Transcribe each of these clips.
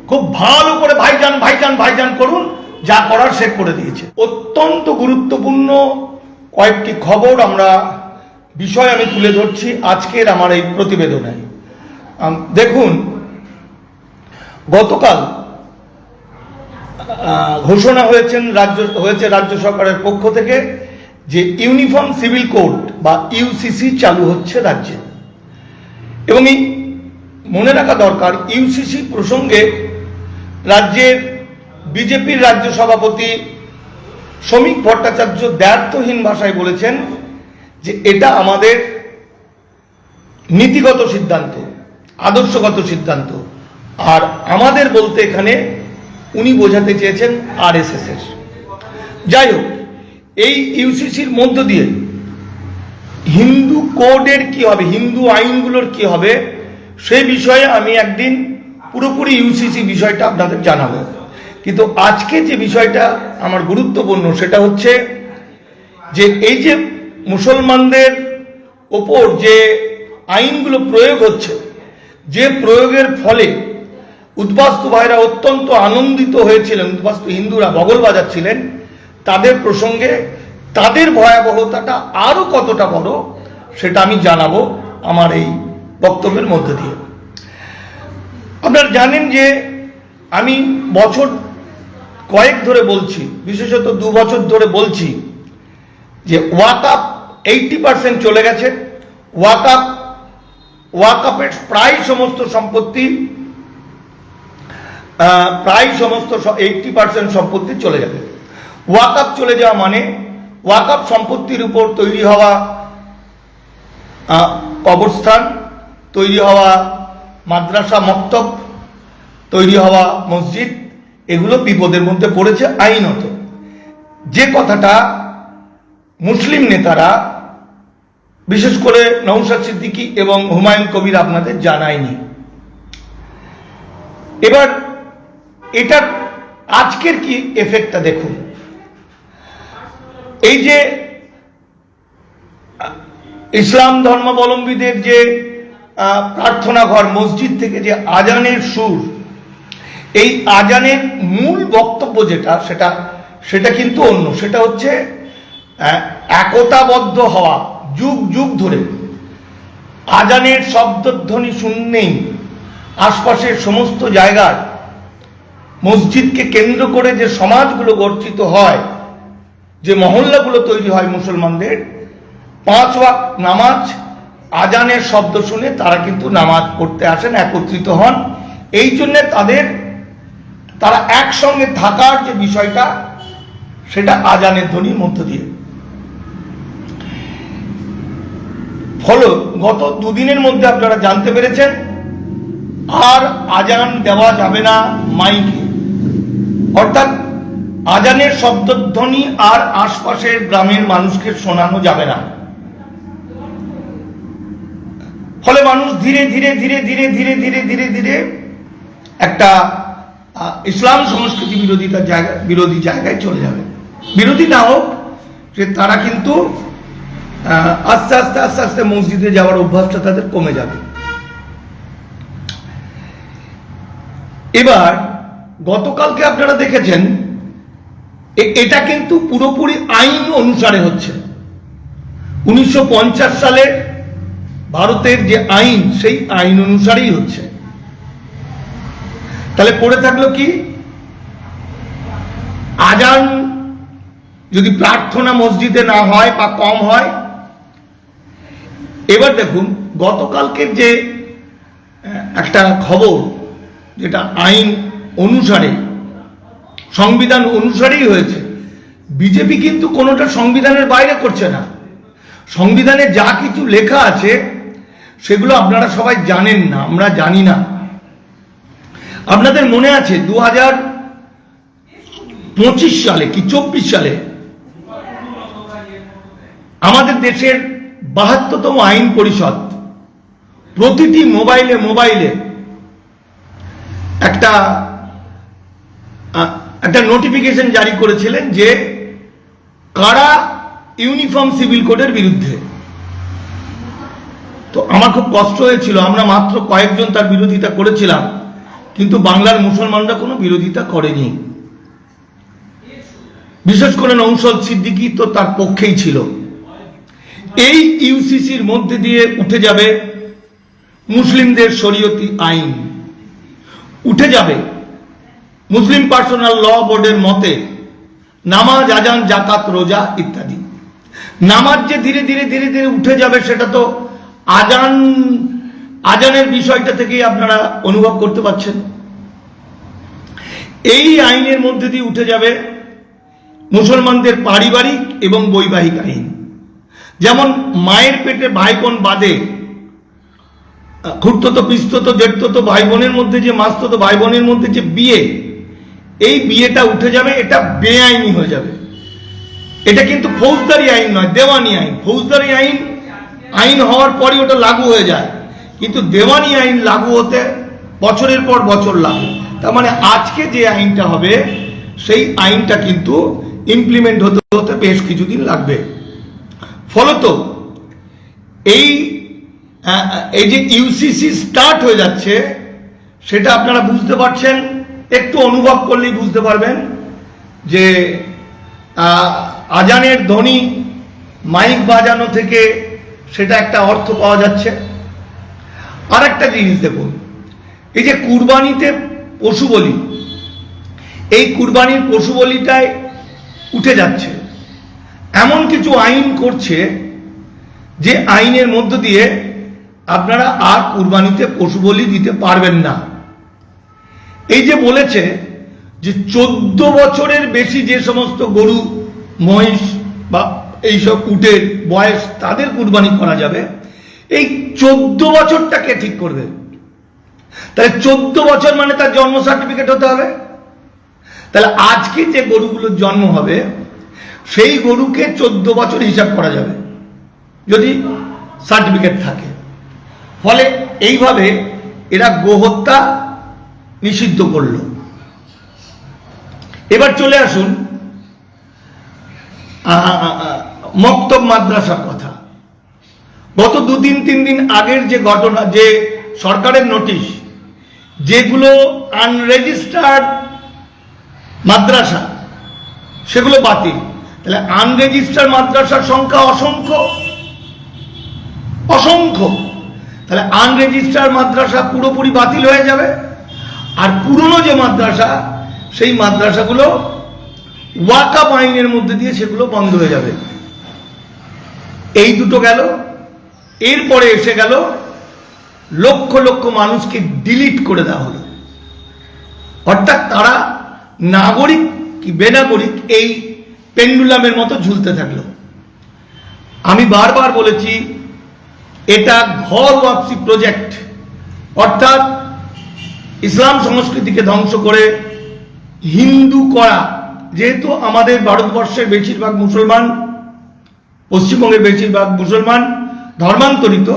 খুব ভালো করে ভাইজান ভাইজান ভাইজান করুন, যা করার সে করে দিয়েছে। অত্যন্ত গুরুত্বপূর্ণ কয়েকটি খবর বিষয় আমি তুলে ধরছি আজকের আমার এই প্রতিবেদনে। দেখুন, গতকাল ঘোষণা হয়েছে রাজ্য সরকারের পক্ষ থেকে যে ইউনিফর্ম সিভিল কোড বা ইউসিসি চালু হচ্ছে রাজ্যে। এবং এই মনে রাখা দরকার, ইউসিসি প্রসঙ্গে রাজ্যের বিজেপির রাজ্য সভাপতি শ্রমিক ভট্টাচার্য দ্ব্যর্থহীন ভাষায় বলেছেন যে এটা আমাদের নীতিগত সিদ্ধান্ত, আদর্শগত সিদ্ধান্ত। আর আমাদের বলতে এখানে উনি বোঝাতে চেয়েছেন আরএসএস এর। যাই হোক, এই ইউসিসির মধ্য দিয়ে হিন্দু কোডের কি হবে, হিন্দু আইনগুলোর কি হবে, সেই বিষয়ে আমি একদিন পুরোপুরি ইউসিসি বিষয়টা আপনাদের জানাবো। কিন্তু আজকে যে বিষয়টা আমার গুরুত্বপূর্ণ সেটা হচ্ছে যে এই যে মুসলমানদের ওপর যে আইনগুলো প্রয়োগ হচ্ছে, যে প্রয়োগের ফলে উদ্বাস্তু ভাইরা অত্যন্ত আনন্দিত হয়েছিলেন, উদ্বাস্তু হিন্দুরা বগল বাজাচ্ছিলেন, তাদের প্রসঙ্গে তাদের ভয়াবহতাটা আরো কতটা বড় সেটা আমি জানাবো আমার এই বক্তব্যের মধ্যে দিয়ে। আপনারা জানেন যে আমি বছর কয়েক ধরে বলছি, বিশেষত 2 বছর ধরে বলছি যে ওয়াকআপ 80% চলে গেছে। ওয়াকআপের প্রায় সমস্ত সম্পত্তি 80% সম্পত্তি চলে যাবে। ওয়াকআপ চলে যাওয়া মানে ওয়াকআপ সম্পত্তির উপর তৈরি হওয়া কবরস্থান, তৈরি হওয়া মাদ্রাসা মক্তব, তৈরি হওয়া মসজিদ, এগুলো বিপদের মধ্যে পড়েছে আইনত। যে কথাটা মুসলিম নেতারা, বিশেষ করে নওশাদ সিদ্দিকী এবং হুমায়ুন কবির আপনাদের জানায়নি। এবার এটার আজকের কি এফেক্টটা দেখুন। এই যে ইসলাম ধর্মাবলম্বীদের যে প্রার্থনা ঘর, মসজিদ থেকে যে আজানের সুর, এই আজানের মূল বক্তব্য সেটা কিন্তু অন্য। সেটা হচ্ছে একতাবদ্ধ হওয়া। যুগ যুগ ধরে আজানের শব্দধ্বনি শুনলেই আশপাশের সমস্ত জায়গায় মসজিদকে কেন্দ্র করে যে সমাজগুলো গঠিত হয়, যে মহল্লাগুলো তৈরি হয় মুসলমানদের, 5 ওয়াক্ত নামাজ আজানের শব্দ শুনে তারা কিন্তু নামাজ পড়তে আসেন, একত্রিত হন। এই জন্যে তারা একসঙ্গে থাকার যে বিষয়টা, সেটা আজানের ধ্বনির মধ্য দিয়ে। ফলে গত 2 দিনের মধ্যে আপনারা জানতে পেরেছেন আর আজান দেওয়া যাবে না মাইকে, অর্থাৎ আজানের শব্দধ্বনি আর আশপাশের গ্রামের মানুষকে শোনানো যাবে না। ফলে মানুষ ধীরে ধীরে ধীরে ধীরে ধীরে ধীরে ধীরে ধীরে একটা ইসলাম সংস্কৃতি বিরোধী জায়গায় চলে যাবে। বিরোধী না হোক, যে তারা কিন্তু আস্তে আস্তে আস্তে আস্তে মসজিদে যাওয়ার অভ্যাসটা তাদের কমে যাবে। এবার গতকালকে আপনারা দেখেছেন এটা কিন্তু পুরোপুরি আইন অনুসারে হচ্ছে। 1950 সালে ভারতের যে আইন, সেই আইন অনুসারেই হচ্ছে। তাহলে পড়ে থাকলো কি, আজান যদি প্রার্থনা মসজিদে না হয় বা কম হয়। এবার দেখুন, গতকালকের যে একটা খবর, যেটা আইন অনুসারে, সংবিধান অনুসারেই হয়েছে। বিজেপি কিন্তু কোনোটা সংবিধানের বাইরে করছে না। সংবিধানে যা কিছু লেখা আছে সেগুলো আপনারা সবাই জানেন না, আমরা জানি না। আপনাদের মনে আছে 2025 সালে কি 24 সালে আমাদের দেশের 72তম আইন পরিষদ প্রতিটি মোবাইলে একটা নোটিফিকেশন জারি করেছিলেন যে কারা ইউনিফর্ম সিভিল কোডের বিরুদ্ধে। তো আমার খুব কষ্ট হয়েছিল, আমরা মাত্র কয়েকজন তার বিরোধিতা করেছিলাম, কিন্তু বাংলার মুসলমানরা কোনো বিরোধিতা করেনি। বিশেষ করে নৌশাদ সিদ্দিকী তো তার পক্ষেই ছিল। এই ইউসিসির মধ্যে দিয়ে উঠে যাবে মুসলিমদের শরীয়তি আইন, উঠে যাবে মুসলিম পার্সোনাল ল বোর্ডের মতে নামাজ, আজান, জাকাত, রোজা ইত্যাদি। নামাজ যে ধীরে ধীরে ধীরে ধীরে উঠে যাবে সেটা তো আজানের বিষয়টা থেকেই আপনারা অনুভব করতে পারছেন। এই আইনের মধ্যে দিয়ে উঠে যাবে মুসলমানদের পারিবারিক এবং বৈবাহিক আইন। যেমন মায়ের পেটে ভাই বোন বাদে খুড়তো পিস্তত জেঠতো ভাই বোনের মধ্যে যে মাস্ততো ভাই বোনের মধ্যে যে বিয়ে, এই বিয়েটা উঠে যাবে, এটা বেআইনি হয়ে যাবে। এটা কিন্তু ফৌজদারি আইন নয়, দেওয়ানি আইন। ফৌজদারি আইন হওয়ার পরই ওটা লাগু হয়ে যায়, কিন্তু দেওয়ানি আইন লাগু হতে বছরের পর বছর লাগে। তার মানে আজকে যে আইনটা হবে সেই আইনটা কিন্তু ইমপ্লিমেন্ট হতে হতে বেশ কিছুদিন লাগবে। ফলত এই যে ইউসিসি স্টার্ট হয়ে যাচ্ছে সেটা আপনারা বুঝতে পারছেন, একটু অনুভব করলেই বুঝতে পারবেন যে আজানের ধ্বনি মাইক বাজানো থেকে সেটা একটা অর্থ পাওয়া যাচ্ছে। আর একটা জিনিস দেখুন, এই যে কুরবানিতে পশু বলি, এই কুরবানির পশু বলিটায় উঠে যাচ্ছে, এমন কিছু আইন করছে যে আইনের মধ্য দিয়ে আপনারা আর কুরবানিতে পশু বলি দিতে পারবেন না। এই যে বলেছে যে 14 বছরের বেশি যে সমস্ত গরু, মহিষ বা এইসব উটের বয়স তাদের কুরবানি করা যাবে, এই 14 বছরটাকে ঠিক করবে। তাহলে 14 বছর মানে তার জন্ম সার্টিফিকেট হতে হবে। তাহলে আজকে যে গরুগুলোর জন্ম হবে সেই গরুকে 14 বছর হিসাব করা যাবে যদি সার্টিফিকেট থাকে। ফলে এইভাবে এরা গোহত্যা নিষিদ্ধ করল। এবার চলে আসুন মক্তব মাদ্রাসার কথা। গত 2-3 দিন আগের যে ঘটনা, যে সরকারের নোটিশ, যেগুলো আনরেজিস্টার্ড মাদ্রাসা সেগুলো বাতিল। তাহলে আনরেজিস্টার্ড মাদ্রাসার সংখ্যা অসংখ্য। তাহলে আনরেজিস্টার্ড মাদ্রাসা পুরোপুরি বাতিল হয়ে যাবে, আর পুরনো যে মাদ্রাসা সেই মাদ্রাসাগুলো ওয়াকফ আইনের মধ্যে দিয়ে সেগুলো বন্ধ হয়ে যাবে। এই দুটো গেল। এরপরে এসে গেল লক্ষ লক্ষ মানুষকে ডিলিট করে দেওয়া হলো, অর্থাৎ তারা নাগরিক কি বেনাগরিক এই পেন্ডুলামের মতো ঝুলতে থাকলো। আমি বারবার বলেছি এটা ঘর ওয়াপসি প্রজেক্ট, অর্থাৎ ইসলাম সংস্কৃতিকে ধ্বংস করে হিন্দু করা। যেহেতু আমাদের ভারতবর্ষের বেশিরভাগ মুসলমান, পশ্চিমবঙ্গের বেশিরভাগ মুসলমান ধর্মান্তরিত,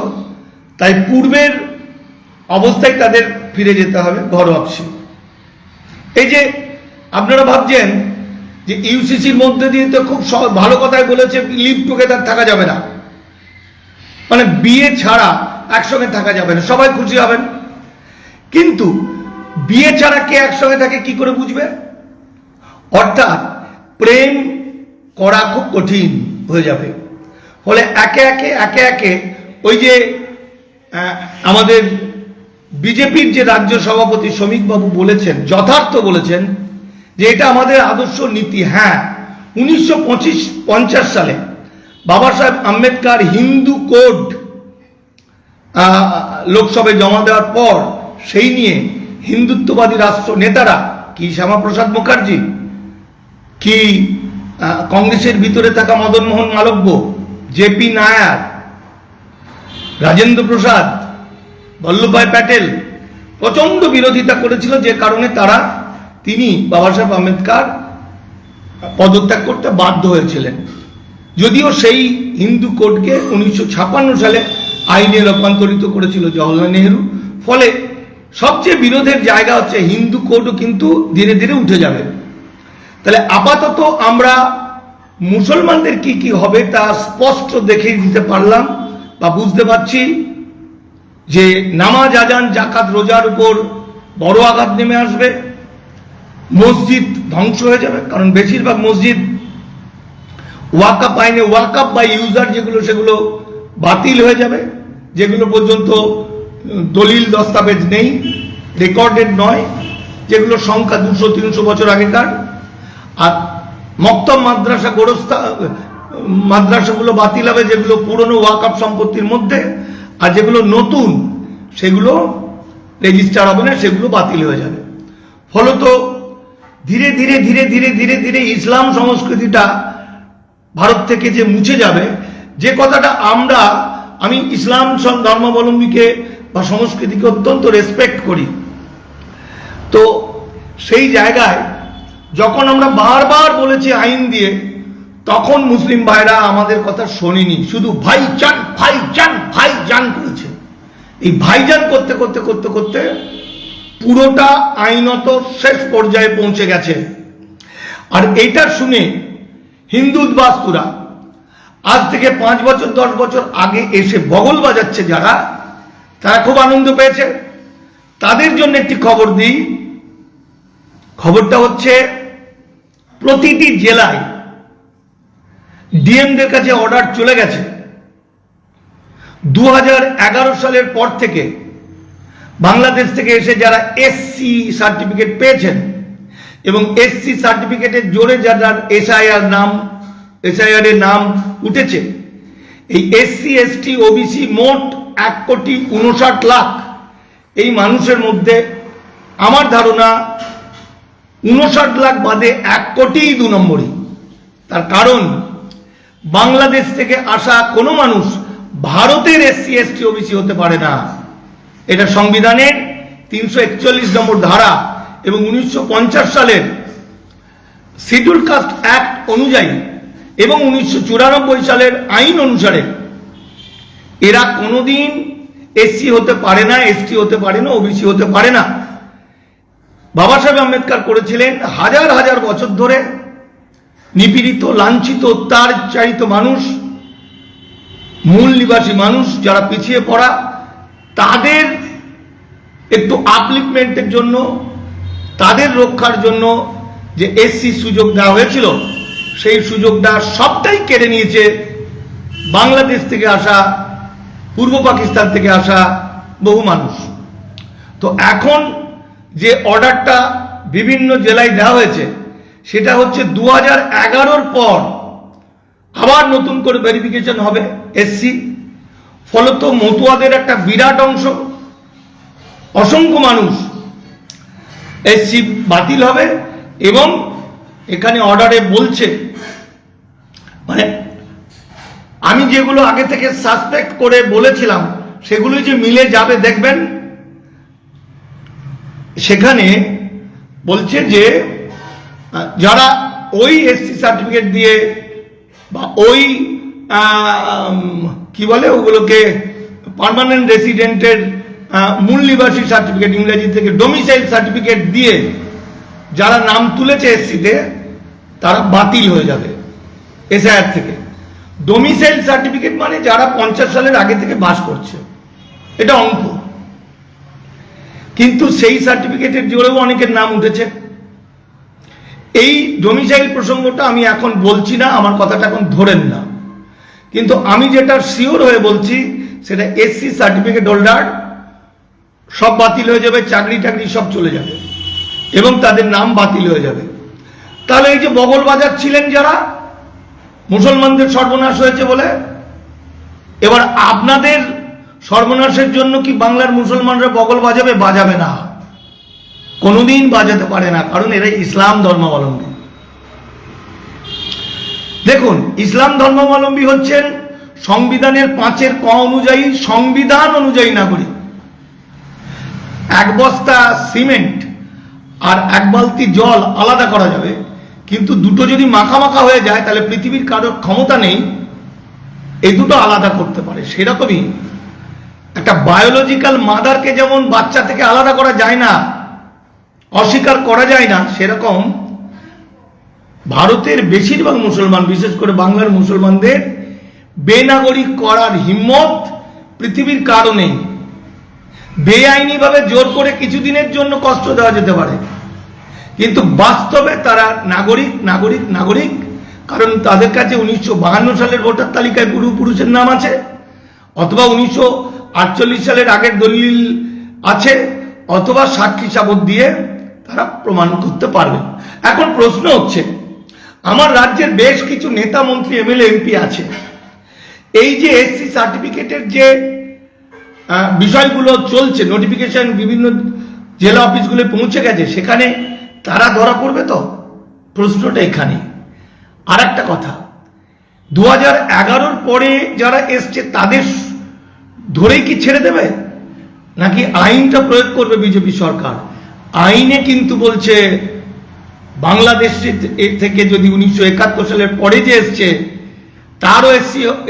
তাই পূর্বের অবস্থায় তাদের ফিরে যেতে হবে, ঘর ওয়াপসি। এই যে আপনারা ভাবছেন যে ইউসিসির মধ্যে দিয়ে তো খুব ভালো কথাই বলেছে, লিভ টুগেদার থাকা যাবে না, মানে বিয়ে ছাড়া একসঙ্গে থাকা যাবে না, সবাই খুশি হবেন। কিন্তু বিয়ে ছাড়া কে একসঙ্গে থাকে কি করে বুঝবে? অর্থাৎ প্রেম করা খুব কঠিন হয়ে যাবে। ফলে একে একে ওই যে আমাদের বিজেপির যে রাজ্য সভাপতি শ্রমিক বাবু বলেছেন, যথার্থ বলেছেন যে এটা আমাদের আদর্শ নীতি। হ্যাঁ, 1950 সালে বাবা সাহেব আম্বেদকর হিন্দু কোড লোকসভায় জমা দেওয়ার পর সেই নিয়ে হিন্দুত্ববাদী রাষ্ট্র নেতারা, কি শ্যামাপ্রসাদ মুখার্জি, কি কংগ্রেসের ভিতরে থাকা মদন মোহন মালব্য, জেপি নায়ার, রাজেন্দ্র প্রসাদ, বল্লভভাই প্যাটেল প্রচন্ড বিরোধিতা করেছিল, যে কারণে তিনি বাবা সাহেব আম্বেদকর পদত্যাগ করতে বাধ্য হয়েছিলেন। যদিও সেই হিন্দু কোডকে 1956 সালে আইনে রূপান্তরিত করেছিল জওহরলাল নেহেরু। ফলে সবচেয়ে বিরোধের জায়গা হচ্ছে হিন্দু কোডও কিন্তু ধীরে ধীরে উঠে যাবে। তাহলে আপাতত আমরা মুসলমানদের কি কি হবে তা স্পষ্ট দেখে দিতে পারলাম বা বুঝতে পারছি যে নামাজ, আজান, জাকাত, রোজার উপর বড় আঘাত নেমে আসবে, মসজিদ ধ্বংস হয়ে যাবে। কারণ বেশিরভাগ মসজিদ ওয়াকআপ আইনে ওয়াকআপ বা ইউজার যেগুলো সেগুলো বাতিল হয়ে যাবে, যেগুলো পর্যন্ত দলিল দস্তাবেজ নেই, রেকর্ডেড নয়, যেগুলো সংখ্যা 200-300 বছর আগেকার। আর মক্তব মাদ্রাসা গোরস্তা মাদ্রাসাগুলো বাতিল হবে, যেগুলো পুরনো ওয়াকআপ সম্পত্তির মধ্যে, আর যেগুলো নতুন সেগুলো রেজিস্টার হবে না, সেগুলো বাতিল হয়ে যাবে। ফলত ধীরে ধীরে ধীরে ধীরে ধীরে ধীরে ইসলাম সংস্কৃতিটা ভারত থেকে যে মুছে যাবে, যে কথাটা আমি ইসলাম ধর্মাবলম্বীকে বা সংস্কৃতিকে অত্যন্ত রেসপেক্ট করি, তো সেই জায়গায় যখন আমরা বারবার বলেছি আইন দিয়ে, তখন মুসলিম ভাইরা আমাদের কথা শোনেনি, শুধু ভাইজান ভাইজান ভাইজান করেছে। এই ভাইজান করতে করতে করতে করতে পুরোটা আইনত শেষ পর্যায়ে পৌঁছে গেছে। আর এইটা শুনে হিন্দু উদ্বাস্তুরা আজ থেকে 5 বছর 10 বছর আগে এসে বগল বাজাচ্ছে যারা, তারা খুব আনন্দ পেয়েছে। তাদের জন্য একটি খবর দিই। খবরটা হচ্ছে, প্রতিটি জেলায় ডিএমদের কাছে অর্ডার চলে গেছে। 2011 সালের পর থেকে বাংলাদেশ থেকে এসে যারা এসসি সার্টিফিকেট পেয়েছেন এবং এসসি সার্টিফিকেটের জোরে যারা এসআইআর এর নাম উঠেছে, এই এসসি এসটি ওবিসি মোট 1,59,00,000 এই মানুষের মধ্যে আমার ধারণা 59,00,000 বাদে 1,02 নম্বরই। তার কারণ বাংলাদেশ থেকে আসা কোনো মানুষ ভারতের এসসি এসটি ওবিসি হতে পারে না। এটা সংবিধানের 341 নম্বর ধারা এবং 1950 সালের শিডিউল কাস্ট অ্যাক্ট অনুযায়ী এবং 1994 সালের আইন অনুসারে এরা কোনোদিন এসসি হতে পারে না, এসটি হতে পারে না, ওবিসি হতে পারে না। বাবা সাহেব আম্বেদকর করেছিলেন হাজার হাজার বছর ধরে নিপীড়িত, লাঞ্ছিত, অত্যাচারিত মানুষ, মূল নিবাসী মানুষ যারা পিছিয়ে পড়া, তাদের একটু আপলিফমেন্টের জন্য, তাদের রক্ষার জন্য যে এসসি সুযোগ দেওয়া হয়েছিল, সেই সুযোগটা সবটাই কেড়ে নিয়েছে বাংলাদেশ থেকে আসা, পূর্ব পাকিস্তান থেকে আসা বহু মানুষ। তো এখন যে অর্ডারটা বিভিন্ন জেলায় দেওয়া হয়েছে, সেটা হচ্ছে 2011 পর আবার নতুন করে ভেরিফিকেশন হবে এসসি। ফলত মতুয়াদের একটা বিরাট অংশ, অসংখ্য মানুষ এসসি বাতিল হবে। এবং এখানে অর্ডারে বলছে, মানে আমি যেগুলো আগে থেকে সাসপেক্ট করে বলেছিলাম সেগুলো যে মিলে যাবে দেখবেন। সেখানে বলছে যে যারা ওই এসসি সার্টিফিকেট দিয়ে বা ওই কি বলে ওগুলোকে পার্মানেন্ট রেসিডেন্টের মূল নিবাসী সার্টিফিকেট, ইংরেজি থেকে ডোমিসাইল সার্টিফিকেট দিয়ে যারা নাম তুলেছে এসসিতে, তারা বাতিল হয়ে যাবে এসআইআর থেকে। ডোমিসাইল সার্টিফিকেট মানে যারা 50 সালের আগে থেকে বাস করছে, এটা অঙ্ক। কিন্তু সেই সার্টিফিকেটের জোরেও অনেকের নাম উঠেছে। এই ডোমিসাইল প্রসঙ্গটা আমি এখন বলছি না, আমার কথাটা এখন ধরেন না, কিন্তু আমি যেটা শিওর হয়ে বলছি সেটা এসসি সার্টিফিকেট হোল্ডার সব বাতিল হয়ে যাবে, চাকরি টাকরি সব চলে যাবে এবং তাদের নাম বাতিল হয়ে যাবে। তাহলে এই যে বগল বাজাচ্ছিলেন যারা, মুসলমানদের সর্বনাশ হয়েছে বলে, এবার আপনাদের সর্বনাশের জন্য কি বাংলার মুসলমানরা বগল বাজাবে? বাজাবে না, কোনোদিন বাজাতে পারে না, কারণ এরা ইসলাম ধর্মাবলম্বী। দেখুন, ইসলাম ধর্মাবলম্বী হচ্ছেন সংবিধানের 5 ক অনুযায়ী, সংবিধান অনুযায়ী নাগরিক। 1 বস্তা সিমেন্ট আর 1 বালতি জল আলাদা করা যাবে, কিন্তু দুটো যদি মাখা হয়ে যায় তাহলে পৃথিবীর কারোর ক্ষমতা নেই এই দুটো আলাদা করতে পারে। সেরকমই একটা বায়োলজিক্যাল মাদারকে যেমন বাচ্চা থেকে আলাদা করা যায় না, অস্বীকার করা যায় না, সেরকম ভারতের বেশিরভাগ মুসলমান, বিশেষ করে বাংলার মুসলমানদের বেনাগরিক করার হিম্মত পৃথিবীর কারো নেই। বেআইনিভাবে জোর করে কিছুদিনের জন্য কষ্ট দেওয়া যেতে পারে, কিন্তু বাস্তবে তারা নাগরিক নাগরিক নাগরিক, কারণ তাদের কাছে 1952 সালের ভোটার তালিকায় পূর্বপুরুষের নাম আছে, অথবা 1948 সালের আগের দলিল আছে, অথবা সাক্ষী সাবত দিয়ে তারা প্রমাণ করতে পারবেন। এখন প্রশ্ন হচ্ছে, আমার রাজ্যের বেশ কিছু নেতা মন্ত্রী এমএলএ এমপি আছে, এই যে এসসি সার্টিফিকেটের যে বিষয়গুলো চলছে, নোটিফিকেশন বিভিন্ন জেলা অফিসগুলো পৌঁছে গেছে, সেখানে তারা ধরা পড়বে তো? প্রশ্নটা এখানে। আর একটা কথা, 2011 পরে যারা এসছে তাদের ধরেই কি ছেড়ে দেবে, নাকি আইনটা প্রয়োগ করবে বিজেপি সরকার? আইনে কিন্তু বলছে বাংলাদেশ থেকে যদি 1971 সালের পরে যে এসছে তারও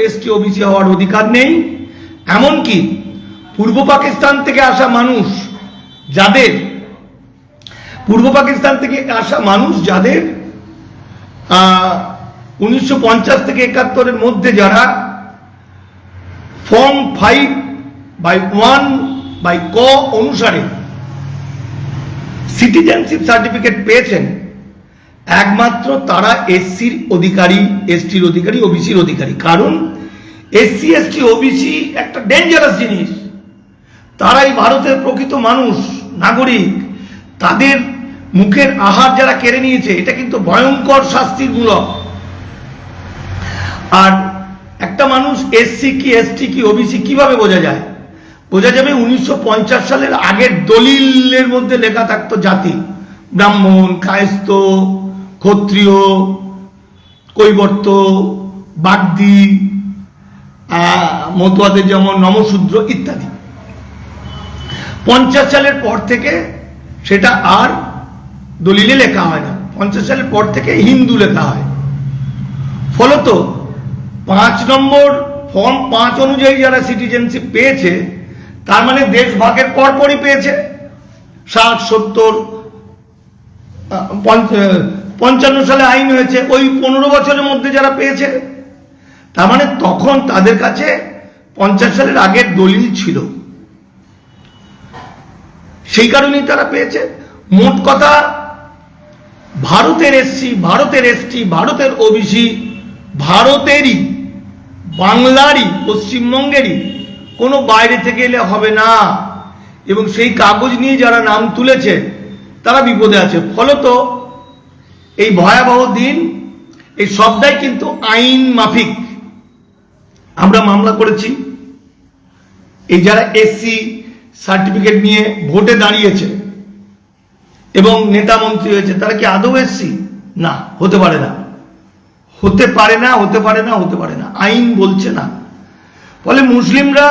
এসটি ওবিসি হওয়ার অধিকার নেই। এমনকি পূর্ব পাকিস্তান থেকে আসা মানুষ যাদের 1950 থেকে 71-এর মধ্যে যারা ফর্ম 5/1 ক অনুসারে সিটিজেনশিপ সার্টিফিকেট পেয়েছেন, একমাত্র তারা এসসির অধিকারী, এসটির অধিকারী, ওবিসির অধিকারী। কারণ এসসি এসটি ওবিসি একটা ডেঞ্জারাস জিনিস, তারাই ভারতের প্রকৃত মানুষ, নাগরিক। তাদের মুখের আহার যারা কেড়ে নিয়েছে, এটা কিন্তু ভয়ঙ্কর শাস্তির মূলক। আর একটা মানুষ এসসি কি এসটি কি ওবিসি কিভাবে বোঝা যায়? বোঝা যাবে 1950 সালের আগের দলিলের মধ্যে লেখা থাকতো জাতি, ব্রাহ্মণ, কায়স্থ, ক্ষত্রিয়, কৈবর্ত, বাগদি, মতুয়াদের যেমন নমশূদ্র ইত্যাদি। 50 সালের পর থেকে সেটা আর দলিলে লেখা হয় না, 50 সালের পর থেকে হিন্দু লেখা হয়। ফলত 5 নম্বর ফর্ম 5 অনুযায়ী যারা সিটিজেনশিপ পেয়েছে, তার মানে দেশ ভাগের পরপরই পেয়েছে। 60, 70, 55 সালে আইন হয়েছে, ওই 15 বছরের মধ্যে যারা পেয়েছে, তার মানে তখন তাদের কাছে 50 সালের আগের দলিল ছিল, সেই কারণেই তারা পেয়েছে। মোট কথা, ভারতের এসসি, ভারতের এসটি, ভারতের ওবিসি ভারতেরই, বাংলারই, পশ্চিমবঙ্গেরই, কোনো বাইরে থেকে এলে হবে না। এবং সেই কাগজ নিয়ে যারা নাম তুলেছে তারা বিপদে আছে। ফলত এই ভয়াবহ দিন, এই সবটাই কিন্তু আইন মাফিক। আমরা মামলা করেছি, এই যারা এসসি সার্টিফিকেট নিয়ে ভোটে দাঁড়িয়েছে এবং নেতা মন্ত্রী হয়েছে, তারা কি আদৌ এসসি? না, হতে পারে না, হতে পারে না, হতে পারে না, হতে পারে না, আইন বলছে না। ফলে মুসলিমরা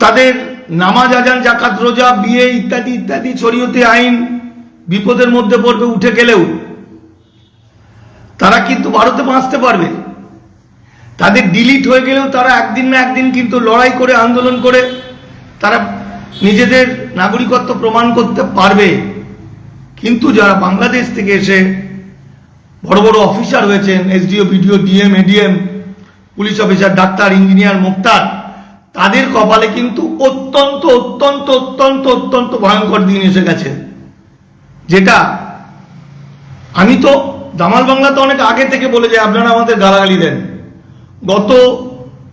তাদের নামাজ, আজান, জাকাত, রোজা, বিয়ে ইত্যাদি ইত্যাদি শরীয়তে আইন বিপদের মধ্যে পড়বে, উঠে গেলেও তারা কিন্তু ভারতে বাঁচতে পারবে। তাদের ডিলিট হয়ে গেলেও তারা একদিন না একদিন কিন্তু লড়াই করে, আন্দোলন করে তারা নিজেদের নাগরিকত্ব প্রমাণ করতে পারবে। কিন্তু যারা বাংলাদেশ থেকে এসে বড় বড় অফিসার হয়েছেন, SDO, BDO, DM, ADM, police officer, ডাক্তার, ইঞ্জিনিয়ার, মোক্তার, তাদের কপালে কিন্তু অত্যন্ত অত্যন্ত অত্যন্ত অত্যন্ত ভয়ঙ্কর দিন এসে গেছে। যেটা আমি তো দামাল বাংলাতে অনেক আগে থেকে বলে যাই, আপনারা আমাদের গালাগালি দেন। গত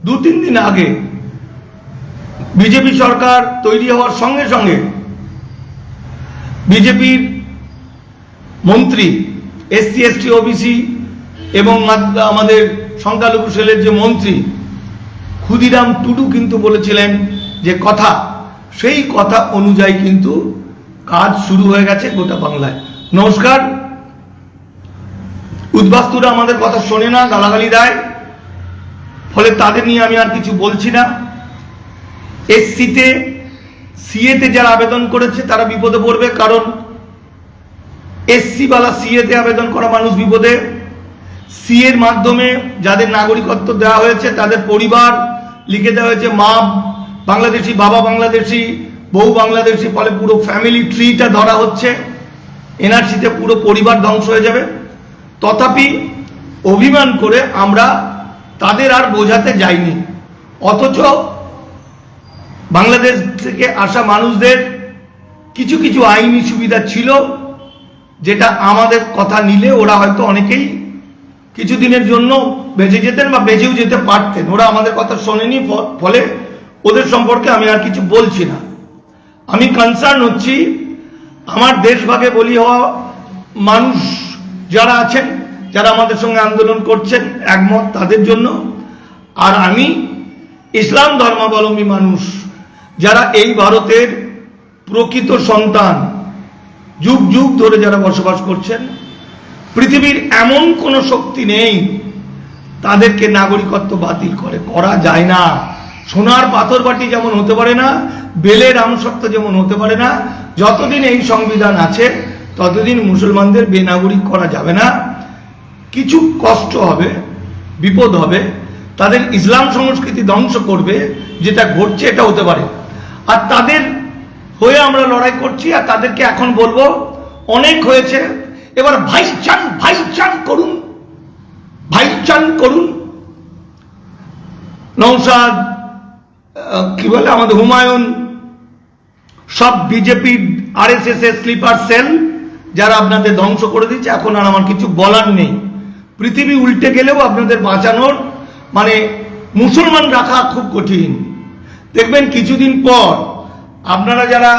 2-3 দিন আগে বিজেপি সরকার তৈরি হওয়ার সঙ্গে সঙ্গে বিজেপির মন্ত্রী, এসসি এসটি ওবিসি এবং আমাদের সংখ্যালঘু সেলের যে মন্ত্রী ক্ষুদিরাম টুডু কিন্তু বলেছিলেন যে কথা, সেই কথা অনুযায়ী কিন্তু কাজ শুরু হয়ে গেছে গোটা বাংলায়। নমস্কার। উদ্বাস্তুরা আমাদের কথা শোনে না, গালাগালি দেয়, ফলে তাদের নিয়ে আমি আর কিছু বলছি না। এসসিতে, সিএতে যারা আবেদন করেছে তারা বিপদে পড়বে, কারণ এসসি বালা সিএতে আবেদন করা মানুষ বিপদে। সিএর মাধ্যমে যাদের নাগরিকত্ব দেওয়া হয়েছে তাদের পরিবার লিখে দেওয়া হয়েছে, মা বাংলাদেশি, বাবা বাংলাদেশি, বউ বাংলাদেশি, ফলে পুরো ফ্যামিলি ট্রিটা ধরা হচ্ছে। এনআরসিতে পুরো পরিবার ধ্বংস হয়ে যাবে। তথাপি অভিমান করে আমরা তাদের আর বোঝাতে যাইনি, অথচ বাংলাদেশ থেকে আসা মানুষদের কিছু কিছু আইনি সুবিধা ছিল, যেটা আমাদের কথা নিলে ওরা হয়তো অনেকেই কিছুদিনের জন্য বেঁচে যেতেন বা বেঁচেও যেতে পারতেন। ওরা আমাদের কথা শোনেনি, ফলে ওদের সম্পর্কে আমি আর কিছু বলছি না। আমি কনসার্ন হচ্ছি আমার দেশভাগে বলি হওয়া মানুষ যারা আছেন, যারা আমাদের সঙ্গে আন্দোলন করছেন একমত, তাদের জন্য। আর আমি ইসলাম ধর্মাবলম্বী মানুষ যারা এই ভারতের প্রকৃত সন্তান, যুগ যুগ ধরে যারা বসবাস করছেন, পৃথিবীর এমন কোনো শক্তি নেই তাদেরকে নাগরিকত্ব বাতিল করা যায় না। সোনার পাথর বাটি যেমন হতে পারে না, বেলের আমসত্ব যেমন হতে পারে না, যতদিন এই সংবিধান আছে ততদিন মুসলমানদের বেনাগরিক করা যাবে না। কিছু কষ্ট হবে, বিপদ হবে, তাদের ইসলাম সংস্কৃতি ধ্বংস করবে, যেটা ঘটছে এটা হতে পারে। আর তাদের হয়ে আমরা লড়াই করছি। আর তাদেরকে এখন বলবো অনেক হয়েছে, এবার ভাইচান করুন, ভাইচান করুন। নওশাদ, কি বলে আমাদের হুমায়ুন, সব বিজেপি RSS এর স্লিপার সেল যারা আপনাদের ধ্বংস করে দিচ্ছে, এখন আর আমার কিছু বলার নেই। পৃথিবী উল্টে গেলেও আপনাদের বাঁচানোর মানে মুসলমান রাখা খুব কঠিন। দেখবেন কিছুদিন পর আপনারা যারা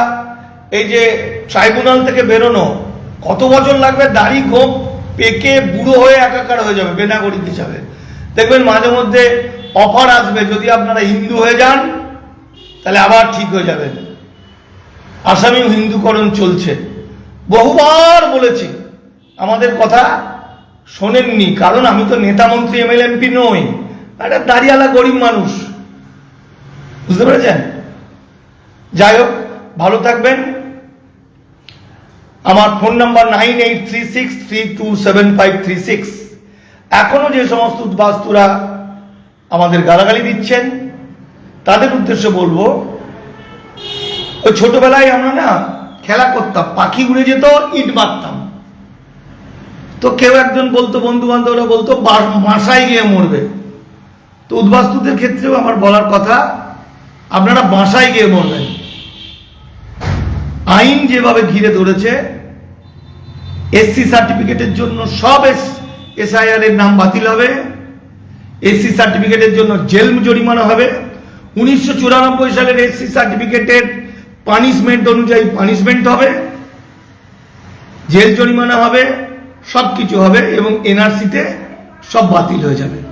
এই যে ট্রাইব্যুনাল থেকে বেরোনো, কত বছর লাগবে, দাড়ি গোপ পেকে বুড়ো হয়ে একাকার হয়ে যাবে বেনাগরিক হিসাবে। দেখবেন মাঝে মধ্যে অফার আসবে, যদি আপনারা হিন্দু হয়ে যান তাহলে আবার ঠিক হয়ে যাবেন। আসামি হিন্দুকরণ চলছে, বহুবার বলেছি, আমাদের কথা শোনেননি। কারণ আমি তো নেতা মন্ত্রী MLA MP নই, একটা দাড়িওয়ালা গরিব মানুষ, বুঝতে পেরেছেন? যাই হোক, ভালো থাকবেন। আমার ফোন নাম্বার 9836327536। এখনো যে সমস্ত উদ্বাস্তুরা আমাদের গালাগালি দিচ্ছেন তাদের উদ্দেশ্যে বলবো, ওই ছোটবেলায় আমরা না খেলা করতাম, পাখি উড়ে যেত, ইট মারতাম। তো কেউ একজন বলতো, বন্ধু বান্ধবরা বলতো বাসায় গিয়ে মরবে। তো উদ্বাস্তুদের ক্ষেত্রেও আমার বলার কথা, আপনারা বাসায় গিয়ে মরবেন। আইন যেভাবে ঘিরে ধরেছে, SC সার্টিফিকেটের জন্য সব SIR এর নাম বাতিল হবে, SC সার্টিফিকেটের জন্য জেল জরিমানা হবে। 1994 সালের SC সার্টিফিকেটের পানিশমেন্ট অনুযায়ী পানিশমেন্ট হবে, জেল জরিমানা হবে, সব কিছু হবে, এবং NRC তে সব বাতিল হয়ে যাবে।